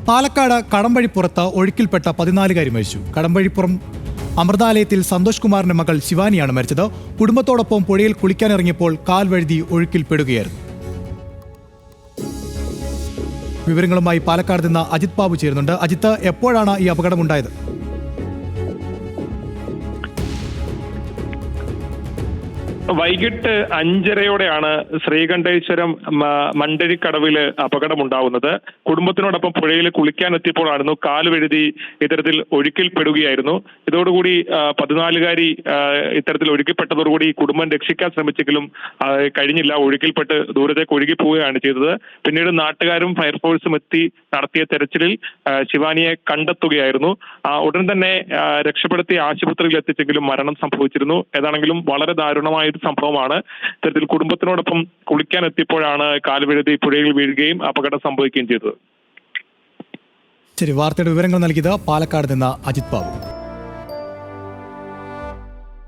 പാലക്കാട് കടമ്പഴിപ്പുറത്ത് ഒഴുക്കിൽപ്പെട്ട 14-കാരി മരിച്ചു. കടമ്പഴിപ്പുറം അമൃതാലയത്തിൽ സന്തോഷ് കുമാറിന്റെ മകൾ ശിവാനിയാണ് മരിച്ചത്. കുടുംബത്തോടൊപ്പം പുഴയിൽ കുളിക്കാനിറങ്ങിയപ്പോൾ കാൽ വഴുതി ഒഴുക്കിൽപ്പെടുകയായിരുന്നു. വിവരങ്ങളുമായി പാലക്കാട് നിന്ന് അജിത് ബാബു ചേരുന്നുണ്ട്. അജിത്ത്, എപ്പോഴാണ് ഈ അപകടമുണ്ടായത്? വൈകിട്ട് 5:30-യോടെയാണ് ശ്രീകണ്ഠേശ്വരം മണ്ടരിക്കടവില് അപകടമുണ്ടാവുന്നത്. കുടുംബത്തിനോടൊപ്പം പുഴയിൽ കുളിക്കാനെത്തിയപ്പോഴായിരുന്നു കാല് വഴുതി ഇത്തരത്തിൽ ഒഴുക്കിൽപ്പെടുകയായിരുന്നു. ഇതോടുകൂടി 14-കാരി ഇത്തരത്തിൽ ഒഴുക്കിപ്പെട്ടതോടുകൂടി കുടുംബം രക്ഷിക്കാൻ ശ്രമിച്ചെങ്കിലും കഴിഞ്ഞില്ല. ഒഴുക്കിൽപ്പെട്ട് ദൂരത്തേക്ക് ഒഴുകി പോവുകയാണ് ചെയ്തത്. പിന്നീട് നാട്ടുകാരും ഫയർഫോഴ്സും എത്തി നടത്തിയ തെരച്ചിലിൽ ശിവാനിയെ കണ്ടെത്തുകയായിരുന്നു. ഉടൻ തന്നെ രക്ഷപ്പെടുത്തി ആശുപത്രിയിൽ എത്തിച്ചെങ്കിലും മരണം സംഭവിച്ചിരുന്നു. ഏതാണെങ്കിലും വളരെ ദാരുണമായ സംഭവമാണ്. ഇത്തരത്തിൽ കുടുംബത്തിനോടൊപ്പം കുളിക്കാൻ എത്തിയപ്പോഴാണ് കാൽവഴുതി പുഴയിൽ വീഴുകയും അപകടം സംഭവിക്കുകയും ചെയ്തത്. ശരി, വാർത്തയുടെ വിവരങ്ങൾ നൽകിയത് പാലക്കാട് നിന്ന് അജിത് ബാബു.